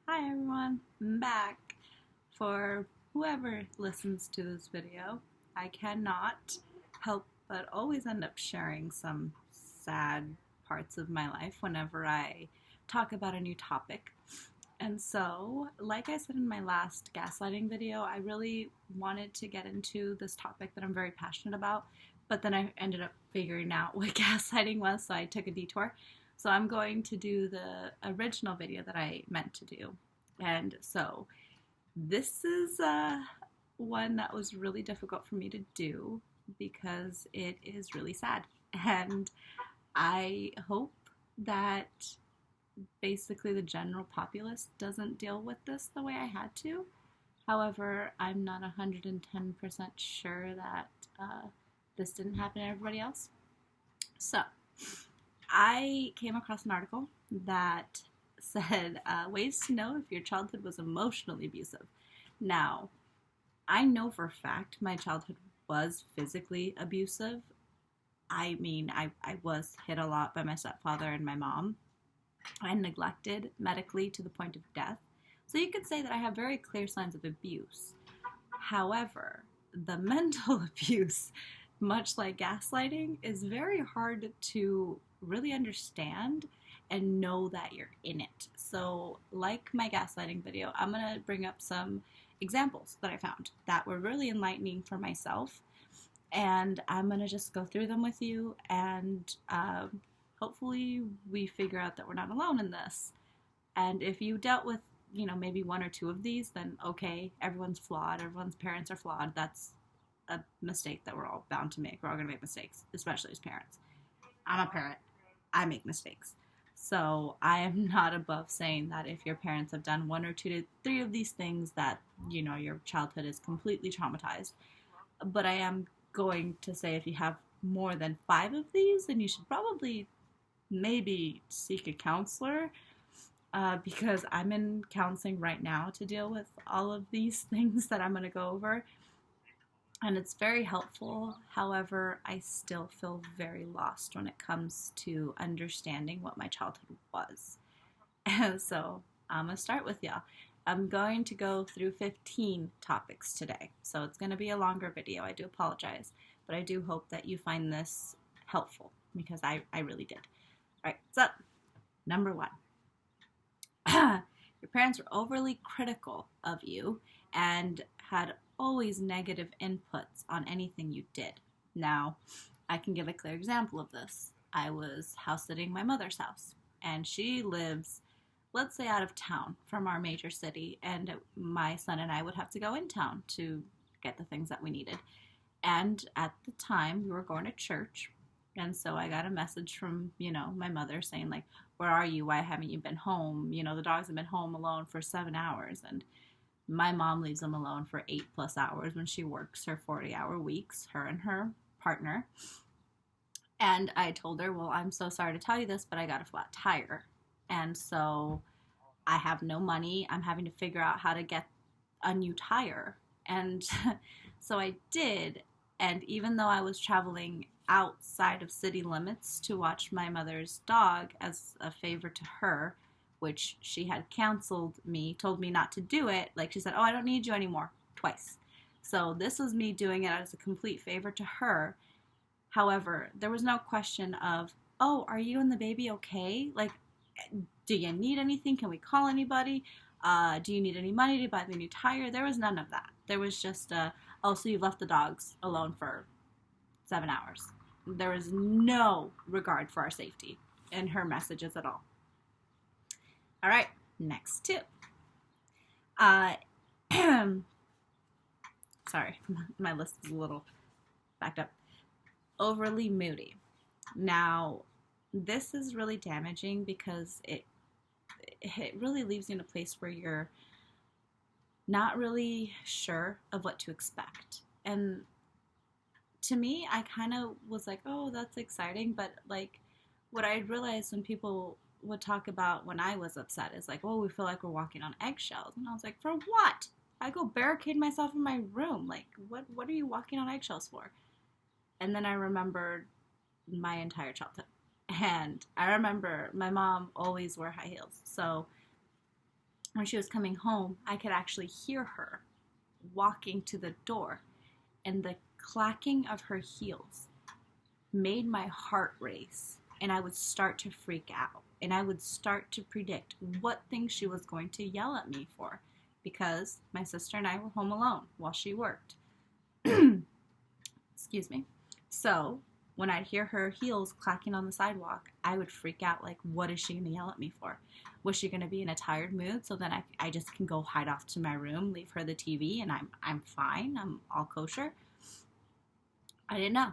Hi everyone, I'm back. For whoever listens to this video, I cannot help but always end up sharing some sad parts of my life whenever I talk about a new topic. And so, like I said in my last gaslighting video, I really wanted to get into this topic that I'm very passionate about, but then I ended up figuring out what gaslighting was, so I took a detour. So I'm going to do the original video that I meant to do. And so this is one that was really difficult for me to do because it is really sad. And I hope that basically the general populace doesn't deal with this the way I had to. However, I'm not 110% sure that this didn't happen to everybody else. So, I came across an article that said ways to know if your childhood was emotionally abusive. Now, I know for a fact my childhood was physically abusive. I mean, I was hit a lot by my stepfather and my mom. And neglected medically to the point of death. So you could say that I have very clear signs of abuse. However, the mental abuse, much like gaslighting, is very hard to really understand and know that you're in it. So, like my gaslighting video, I'm going to bring up some examples that I found that were really enlightening for myself. And I'm going to just go through them with you and hopefully we figure out that we're not alone in this. And if you dealt with, maybe one or two of these, then okay, everyone's flawed. Everyone's parents are flawed. That's a mistake that we're all bound to make. We're all going to make mistakes, especially as parents. I'm a parent. I make mistakes. So I am not above saying that if your parents have done one or two to three of these things that, your childhood is completely traumatized. But I am going to say if you have more than 5 of these, then you should probably maybe seek a counselor because I'm in counseling right now to deal with all of these things that I'm going to go over. And it's very helpful. However, I still feel very lost when it comes to understanding what my childhood was. And so I'm going to start with y'all. I'm going to go through 15 topics today. So it's going to be a longer video. I do apologize. But I do hope that you find this helpful because I really did. All right, so number 1. Your parents were overly critical of you and had always negative inputs on anything you did. Now, I can give a clear example of this. I was house sitting my mother's house, and she lives, let's say, out of town from our major city, and my son and I would have to go in town to get the things that we needed. And at the time, we were going to church. And so I got a message from, my mother saying, like, where are you? Why haven't you been home? The dogs have been home alone for 7 hours. And my mom leaves them alone for 8+ hours when she works her 40-hour weeks, her and her partner. And I told her, well, I'm so sorry to tell you this, but I got a flat tire. And so I have no money. I'm having to figure out how to get a new tire. And so I did. And even though I was traveling outside of city limits to watch my mother's dog as a favor to her, which she had told me not to do it. Like she said, oh, I don't need you anymore, twice. So this was me doing it as a complete favor to her. However, there was no question of, oh, are you and the baby okay? Like, do you need anything? Can we call anybody? Do you need any money to buy the new tire? There was none of that. There was just, oh, so you've left the dogs alone for 7 hours. There was no regard for our safety in her messages at all. All right, next tip. Sorry, my list is a little backed up. Overly moody. Now, this is really damaging because it really leaves you in a place where you're not really sure of what to expect. And to me, I kind of was like, oh, that's exciting. But like what I realized when people would talk about when I was upset is like, oh, we feel like we're walking on eggshells. And I was like, for what? I go barricade myself in my room. Like, what are you walking on eggshells for? And then I remembered my entire childhood. And I remember my mom always wore high heels. So when she was coming home, I could actually hear her walking to the door, and the clacking of her heels made my heart race, and I would start to freak out, and I would start to predict what things she was going to yell at me for, because my sister and I were home alone while she worked. Excuse me. So when I'd hear her heels clacking on the sidewalk, I would freak out, like, what is she going to yell at me for? Was she going to be in a tired mood so then I just can go hide off to my room, leave her the TV, and I'm fine, I'm all kosher? I didn't know.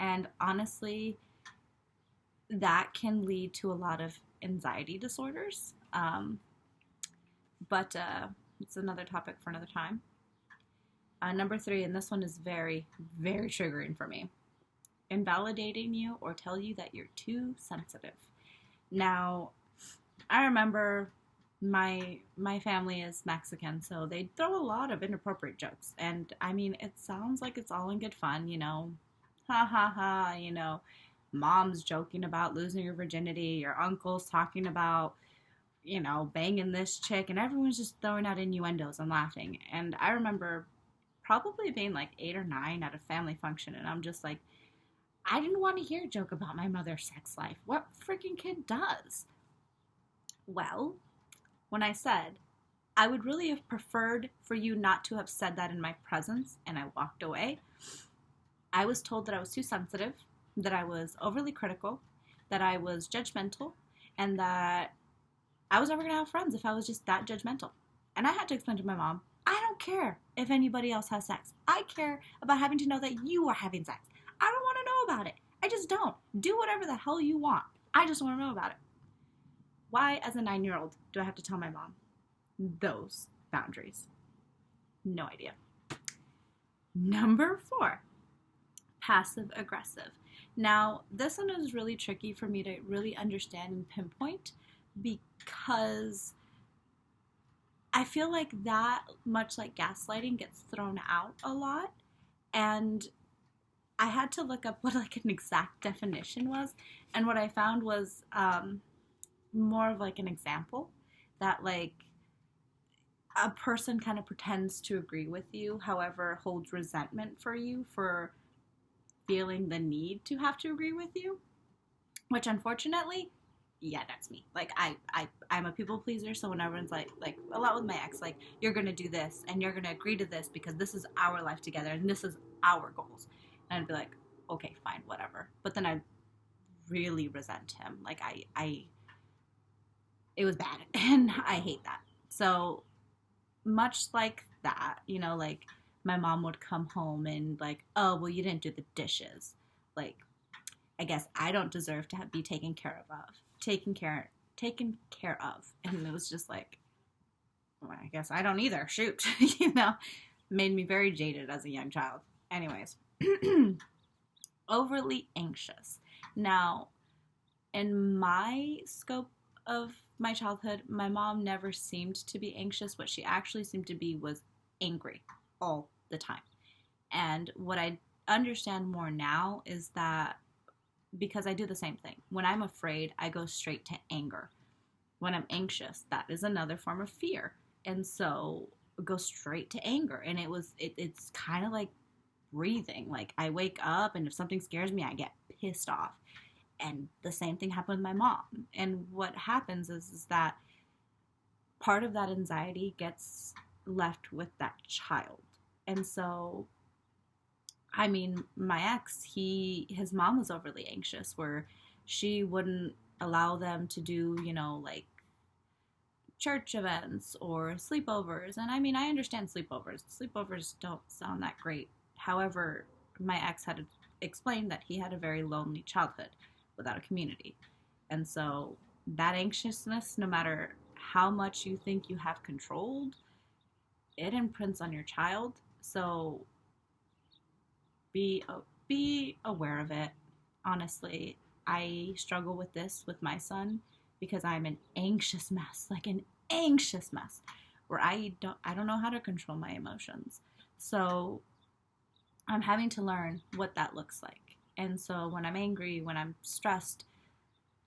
And honestly, that can lead to a lot of anxiety disorders. But it's another topic for another time. Number 3, and this one is very, very triggering for me. Invalidating you or tell you that you're too sensitive. Now, I remember my family is Mexican, so they throw a lot of inappropriate jokes. And I mean, it sounds like it's all in good fun, you know, ha ha ha, you know, mom's joking about losing your virginity, your uncle's talking about, you know, banging this chick, and everyone's just throwing out innuendos and laughing. And I remember probably being like 8 or 9 at a family function, and I'm just like, I didn't want to hear a joke about my mother's sex life. What freaking kid does? Well, when I said, I would really have preferred for you not to have said that in my presence, and I walked away, I was told that I was too sensitive, that I was overly critical, that I was judgmental, and that I was never going to have friends if I was just that judgmental. And I had to explain to my mom, I don't care if anybody else has sex. I care about having to know that you are having sex. I don't want to know about it. I just don't. Do whatever the hell you want. I just want to know about it. Why, as a 9-year-old, do I have to tell my mom those boundaries? No idea. Number 4, passive aggressive. Now, this one is really tricky for me to really understand and pinpoint, because I feel like that, much like gaslighting, gets thrown out a lot. And I had to look up what like an exact definition was, and what I found was more of like an example that like a person kind of pretends to agree with you, however holds resentment for you for feeling the need to have to agree with you, which unfortunately, yeah, that's me. Like I'm a people pleaser, so when everyone's like a lot with my ex, like, you're gonna do this and you're gonna agree to this because this is our life together and this is our goals. And I'd be like, okay, fine, whatever. But then I'd really resent him. Like, it was bad. And I hate that. So, much like that, you know, like, my mom would come home and, like, oh, well, you didn't do the dishes. Like, I guess I don't deserve to be taken care of. And it was just like, well, I guess I don't either. Shoot. You know, made me very jaded as a young child. Anyways. Overly anxious. Now, in my scope of my childhood, my mom never seemed to be anxious. What she actually seemed to be was angry all the time. And what I understand more now is that because I do the same thing. When I'm afraid, I go straight to anger. When I'm anxious, that is another form of fear. And so go straight to anger. And it's kind of like breathing. Like, I wake up and if something scares me, I get pissed off. And the same thing happened with my mom. And what happens is that part of that anxiety gets left with that child. And so, I mean, my ex, his mom was overly anxious, where she wouldn't allow them to do, you know, like church events or sleepovers. And I mean, I understand sleepovers. Sleepovers don't sound that great. However, my ex had explained that he had a very lonely childhood without a community. And so that anxiousness, no matter how much you think you have controlled, it imprints on your child. So be aware of it. Honestly, I struggle with this with my son because I'm an anxious mess, where I don't know how to control my emotions. So I'm having to learn what that looks like. And so when I'm angry, when I'm stressed,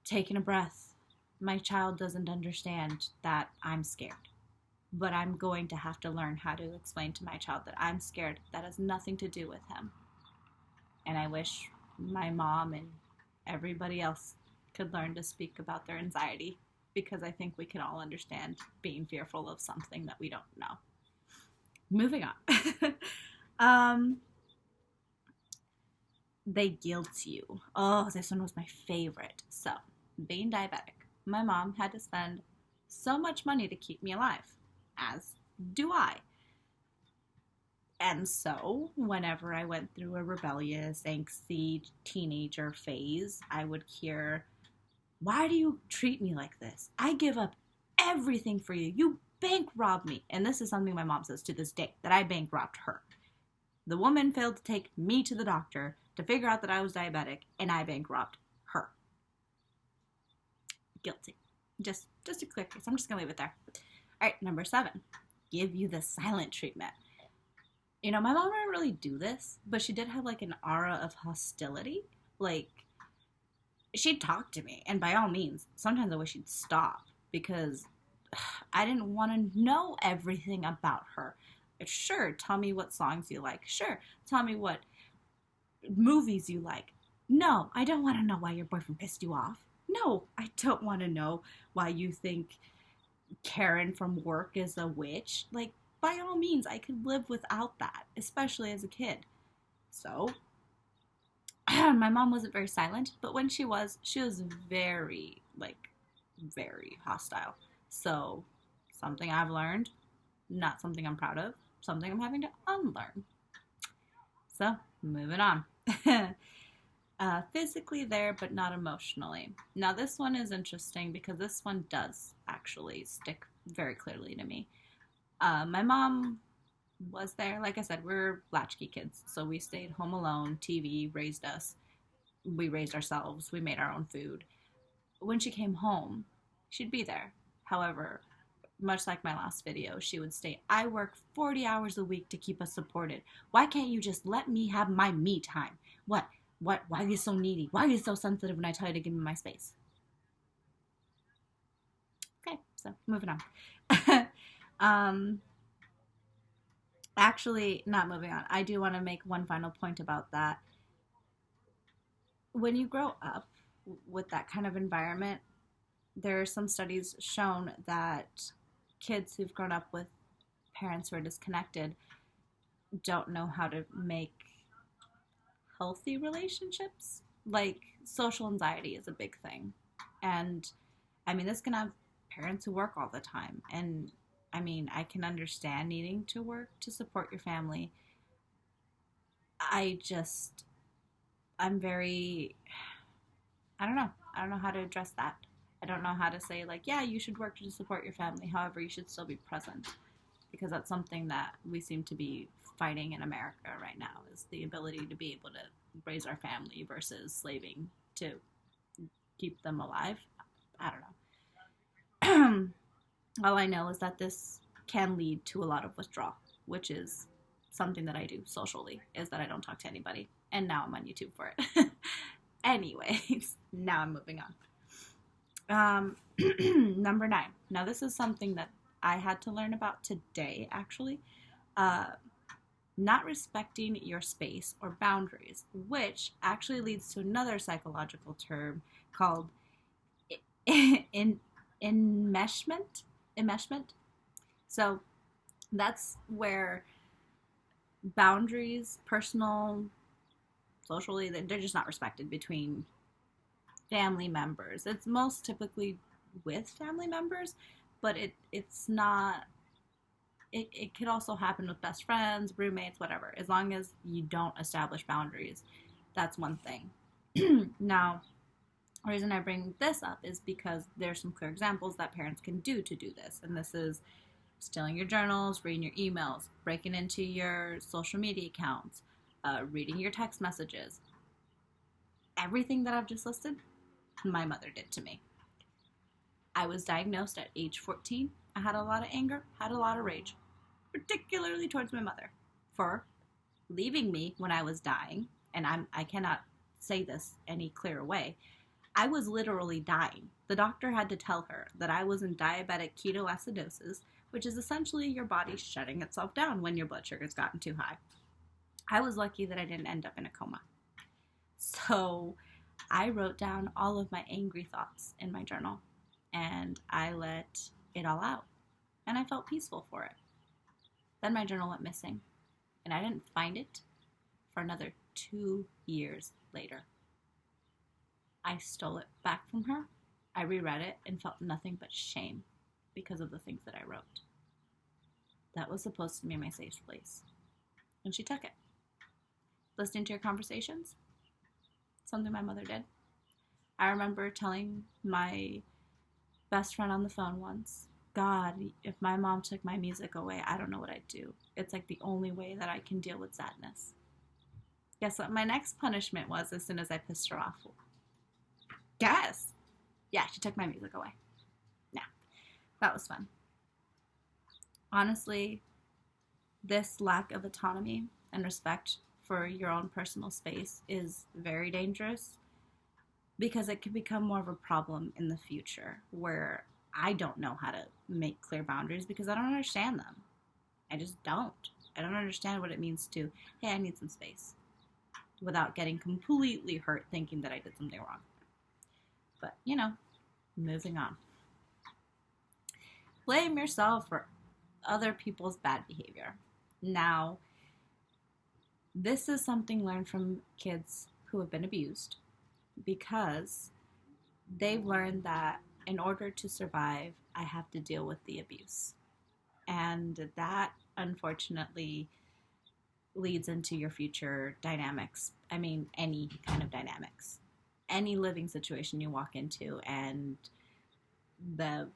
taking a breath, my child doesn't understand that I'm scared. but I'm going to have to learn how to explain to my child that I'm scared. That has nothing to do with him. And I wish my mom and everybody else could learn to speak about their anxiety, because I think we can all understand being fearful of something that we don't know. Moving on. They guilt you. Oh, this one was my favorite. So, being diabetic, my mom had to spend so much money to keep me alive, as do I. And so, whenever I went through a rebellious, angsty teenager phase, I would hear, "Why do you treat me like this? I give up everything for you. You bank robbed me." And this is something my mom says to this day, that I bank robbed her. The woman failed to take me to the doctor to figure out that I was diabetic, and I bank robbed her. Guilty. Just a clear case. I'm just going to leave it there. All right, number 7. Give you the silent treatment. You know, my mom didn't really do this, but she did have like an aura of hostility. Like, she'd talk to me, and by all means, sometimes I wish she'd stop, because I didn't want to know everything about her. Sure, tell me what songs you like. Sure, tell me what movies you like. No, I don't want to know why your boyfriend pissed you off. No, I don't want to know why you think Karen from work is a witch. Like, by all means, I could live without that, especially as a kid. So, my mom wasn't very silent, but when she was very, very hostile. So, something I've learned, not something I'm proud of, something I'm having to unlearn. So, moving on. Physically there, but not emotionally. Now, this one is interesting because this one does actually stick very clearly to me. My mom was there. Like I said, we're latchkey kids, so we stayed home alone. TV raised us. We raised ourselves. We made our own food. When she came home, she'd be there. However, much like my last video, she would say, "I work 40 hours a week to keep us supported. Why can't you just let me have my me time? Why are you so needy? Why are you so sensitive when I tell you to give me my space?" Okay, so moving on. Actually, not moving on. I do want to make one final point about that. When you grow up with that kind of environment, there are some studies shown that kids who've grown up with parents who are disconnected don't know how to make healthy relationships. Like, social anxiety is a big thing. And, I mean, this can have parents who work all the time. And, I mean, I can understand needing to work to support your family. I'm very, I don't know how to address that. I don't know how to say, like, yeah, you should work to support your family. However, you should still be present, because that's something that we seem to be fighting in America right now, is the ability to be able to raise our family versus slaving to keep them alive. I don't know. All I know is that this can lead to a lot of withdrawal, which is something that I do socially, is that I don't talk to anybody. And now I'm on YouTube for it. Anyways, now I'm moving on. Number 9. Now, this is something that I had to learn about today, actually. Not respecting your space or boundaries, which actually leads to another psychological term called enmeshment. So that's where boundaries, personal, socially, they're just not respected between family members. It's most typically with family members, but it's not. It could also happen with best friends, roommates, whatever. As long as you don't establish boundaries, that's one thing. Now, the reason I bring this up is because there's some clear examples that parents can do to do this. And this is stealing your journals, reading your emails, breaking into your social media accounts, reading your text messages. Everything that I've just listed, my mother did to me. I was diagnosed at age 14. I had a lot of anger, had a lot of rage, particularly towards my mother for leaving me when I was dying. And I cannot say this any clearer way. I was literally dying. The doctor had to tell her that I was in diabetic ketoacidosis, which is essentially your body shutting itself down when your blood sugar's gotten too high. I was lucky that I didn't end up in a coma. So I wrote down all of my angry thoughts in my journal, and I let it all out, and I felt peaceful for it. Then my journal went missing, and I didn't find it for another 2 years later. I stole it back from her. I reread it and felt nothing but shame because of the things that I wrote. That was supposed to be my safe place, and she took it. Listening to your conversations, something my mother did. I remember telling my best friend on the phone once, God, if my mom took my music away, I don't know what I'd do. It's like the only way that I can deal with sadness. Guess what my next punishment was as soon as I pissed her off? Guess. Yeah, she took my music away. Yeah, that was fun. Honestly, this lack of autonomy and respect for your own personal space is very dangerous because it could become more of a problem in the future where I don't know how to make clear boundaries because I don't understand them. I just don't. I don't understand what it means to, hey, I need some space, without getting completely hurt thinking that I did something wrong. But, moving on. Blame yourself for other people's bad behavior. Now, this is something learned from kids who have been abused because they've learned that in order to survive, I have to deal with the abuse. And that, unfortunately, leads into your future dynamics. I mean, any kind of dynamics. Any living situation you walk into and the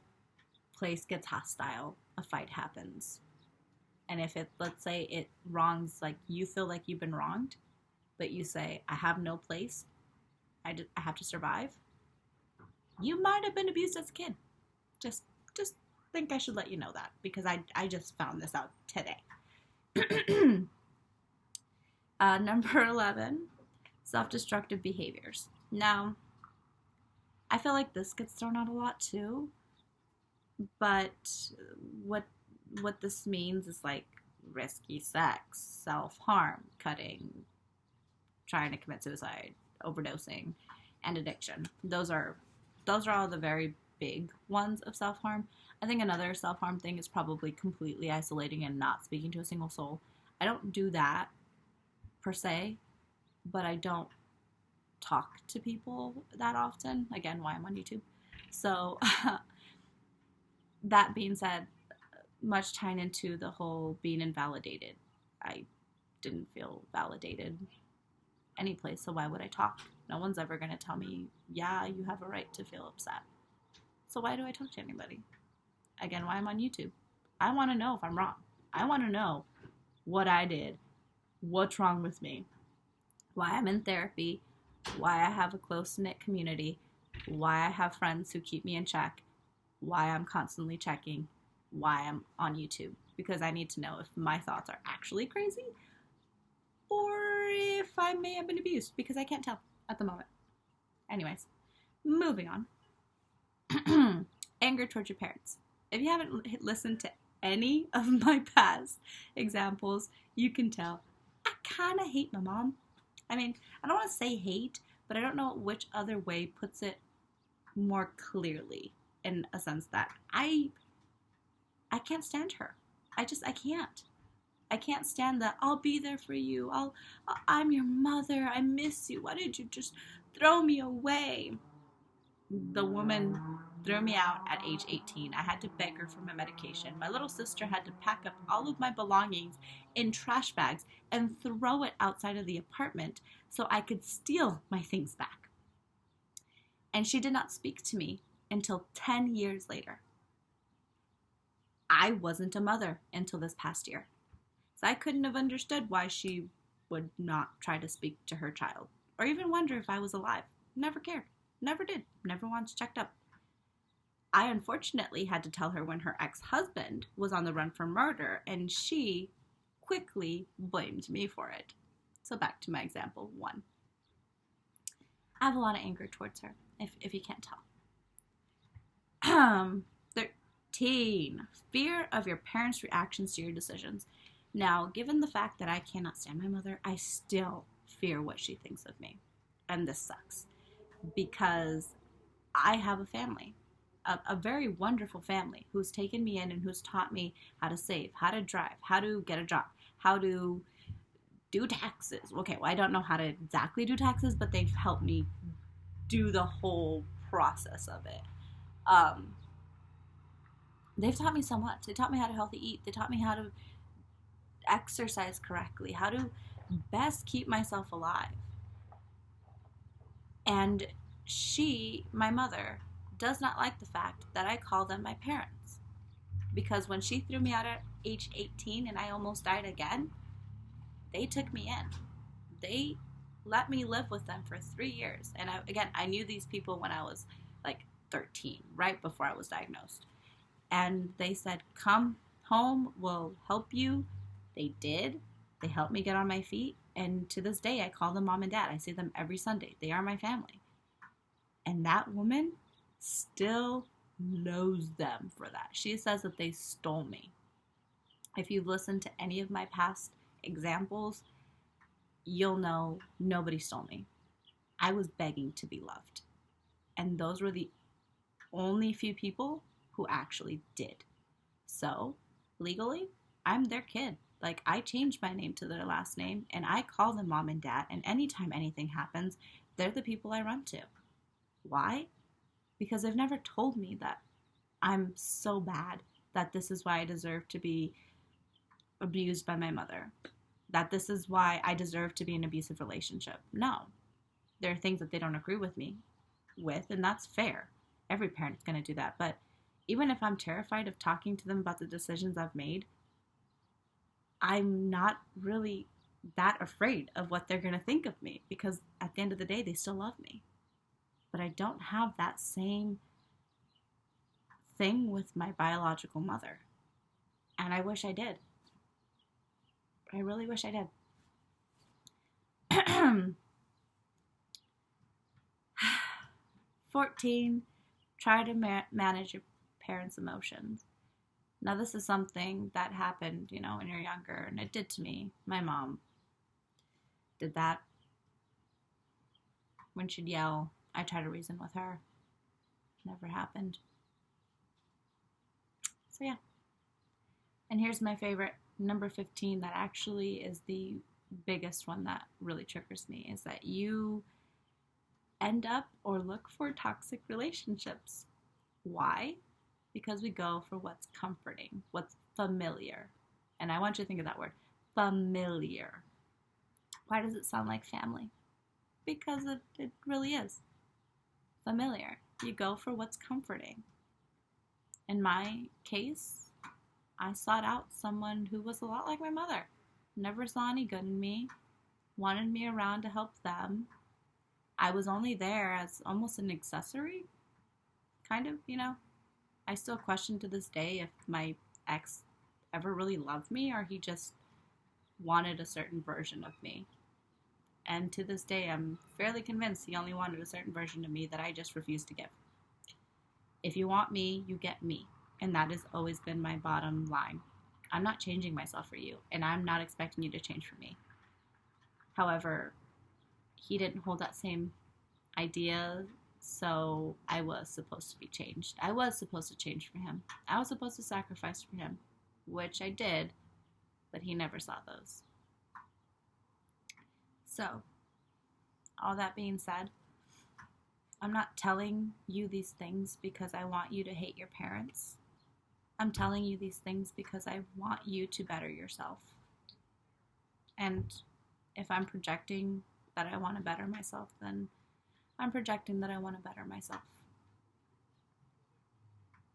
place gets hostile, a fight happens. And if let's say it wrongs, like you feel like you've been wronged, but you say, I have no place, I have to survive, you might have been abused as a kid. Just think I should let you know that because I just found this out today. Number 11, self-destructive behaviors. Now, I feel like this gets thrown out a lot too, but what this means is like risky sex, self-harm, cutting, trying to commit suicide, overdosing, and addiction. Those are all the very big ones of self-harm. I think another self-harm thing is probably completely isolating and not speaking to a single soul. I don't do that per se, but I don't talk to people that often. Again, why I'm on YouTube. So that being said, much tying into the whole being invalidated. I didn't feel validated any place, so why would I talk? No one's ever going to tell me, yeah, you have a right to feel upset. So why do I talk to anybody? Again, why I'm on YouTube. I want to know if I'm wrong. I want to know what I did, what's wrong with me, why I'm in therapy, why I have a close-knit community, why I have friends who keep me in check, why I'm constantly checking, why I'm on YouTube. Because I need to know if my thoughts are actually crazy or if I may have been abused, because I can't tell at the moment. Anyways, moving on. Anger towards your parents. If you haven't listened to any of my past examples, you can tell I kind of hate my mom. I mean, I don't want to say hate, but I don't know which other way puts it more clearly, in a sense that I can't stand her. I can't. I can't stand that. I'll be there for you. I'm your mother. I miss you. Why did you just throw me away? The woman threw me out at age 18. I had to beg her for my medication. My little sister had to pack up all of my belongings in trash bags and throw it outside of the apartment so I could steal my things back. And she did not speak to me until 10 years later. I wasn't a mother until this past year. So I couldn't have understood why she would not try to speak to her child or even wonder if I was alive. Never cared. Never did. Never once checked up. I unfortunately had to tell her when her ex-husband was on the run for murder, and she quickly blamed me for it. So back to my example 1. I have a lot of anger towards her, if you can't tell. 13. Fear of your parents' reactions to your decisions. Now, given the fact that I cannot stand my mother, I still fear what she thinks of me. And this sucks. Because I have a family. A very wonderful family who's taken me in and who's taught me how to save, how to drive, how to get a job, how to do taxes. Okay, well, I don't know how to exactly do taxes, but they've helped me do the whole process of it. They've taught me so much. They taught me how to healthy eat. They taught me how to exercise correctly, how to best keep myself alive. And she, my mother, does not like the fact that I call them my parents. Because when she threw me out at age 18 and I almost died again, they took me in. They let me live with them for 3 years. And I knew these people when I was like 13, right before I was diagnosed. And they said, come home, we'll help you. They did. They helped me get on my feet. And to this day, I call them mom and dad. I see them every Sunday. They are my family. And that woman still knows them for that. She says that they stole me. If you've listened to any of my past examples, you'll know nobody stole me. I was begging to be loved. And those were the only few people who actually did. So, legally, I'm their kid. Like, I changed my name to their last name, and I call them mom and dad, and anytime anything happens, they're the people I run to. Why? Because they've never told me that I'm so bad, that this is why I deserve to be abused by my mother, that this is why I deserve to be in an abusive relationship. No. There are things that they don't agree with me with, and that's fair. Every parent's going to do that, but even if I'm terrified of talking to them about the decisions I've made, I'm not really that afraid of what they're going to think of me, because at the end of the day, they still love me. But I don't have that same thing with my biological mother. And I wish I did. I really wish I did. 14, try to manage your parents' emotions. Now, this is something that happened, when you're younger, and it did to me. My mom did that. When she'd yell, I try to reason with her. Never happened. So, yeah. And here's my favorite, number 15, that actually is the biggest one that really triggers me, is that you end up or look for toxic relationships. Why? Because we go for what's comforting, what's familiar. And I want you to think of that word, familiar. Why does it sound like family? Because it really is familiar. You go for what's comforting. In my case, I sought out someone who was a lot like my mother. Never saw any good in me, wanted me around to help them. I was only there as almost an accessory, kind of, I still question to this day if my ex ever really loved me or he just wanted a certain version of me. And to this day, I'm fairly convinced he only wanted a certain version of me that I just refused to give. If you want me, you get me. And that has always been my bottom line. I'm not changing myself for you, and I'm not expecting you to change for me. However, he didn't hold that same idea, so I was supposed to be changed. I was supposed to change for him. I was supposed to sacrifice for him, which I did, but he never saw those. So, all that being said, I'm not telling you these things because I want you to hate your parents. I'm telling you these things because I want you to better yourself. And if I'm projecting that I want to better myself, then I'm projecting that I want to better myself.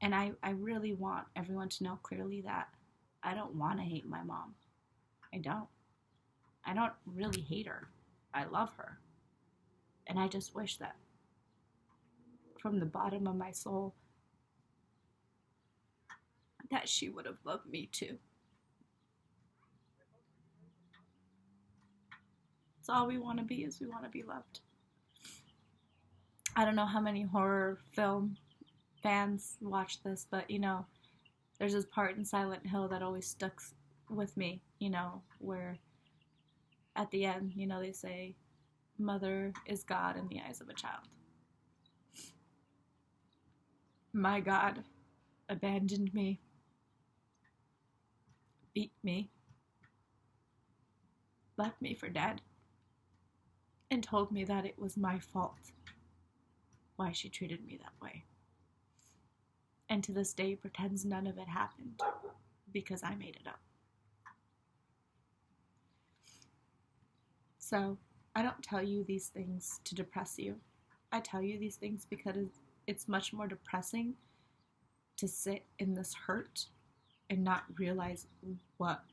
And I really want everyone to know clearly that I don't want to hate my mom. I don't. I don't really hate her. I love her. And I just wish that from the bottom of my soul that she would have loved me too. It's all we want to be, is we want to be loved. I don't know how many horror film fans watch this, but you know, there's this part in Silent Hill that always stuck with me, you know, where at the end, you know, they say, "Mother is God in the eyes of a child." My God abandoned me, beat me, left me for dead, and told me that it was my fault why she treated me that way. And to this day pretends none of it happened because I made it up. So I don't tell you these things to depress you. I tell you these things because it's much more depressing to sit in this hurt and not realize what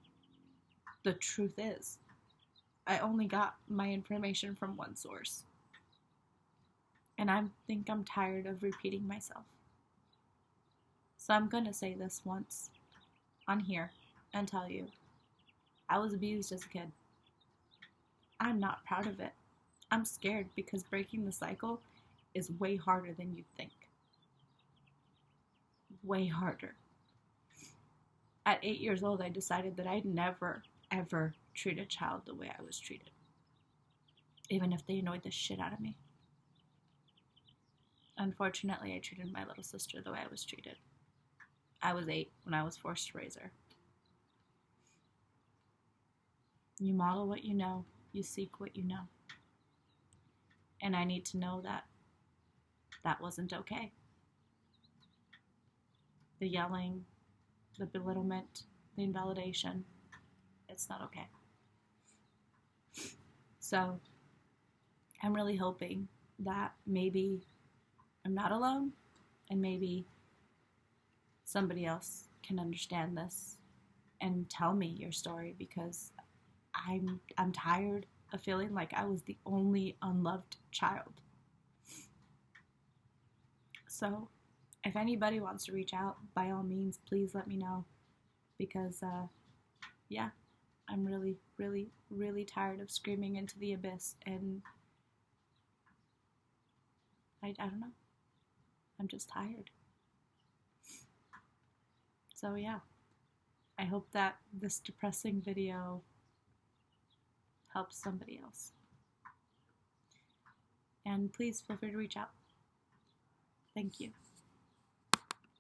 the truth is. I only got my information from one source. And I think I'm tired of repeating myself. So I'm going to say this once on here and tell you, I was abused as a kid. I'm not proud of it. I'm scared because breaking the cycle is way harder than you'd think. Way harder. At 8 years old, I decided that I'd never, ever treat a child the way I was treated. Even if they annoyed the shit out of me. Unfortunately, I treated my little sister the way I was treated. I was 8 when I was forced to raise her. You model what you know. You seek what you know. And I need to know that that wasn't okay. The yelling, the belittlement, the invalidation, it's not okay. So I'm really hoping that maybe I'm not alone and maybe somebody else can understand this and tell me your story, because I'm tired of feeling like I was the only unloved child. So if anybody wants to reach out, by all means, please let me know, because yeah, I'm really, really, really tired of screaming into the abyss, and I don't know. I'm just tired. So yeah, I hope that this depressing video helps somebody else. And please feel free to reach out. Thank you.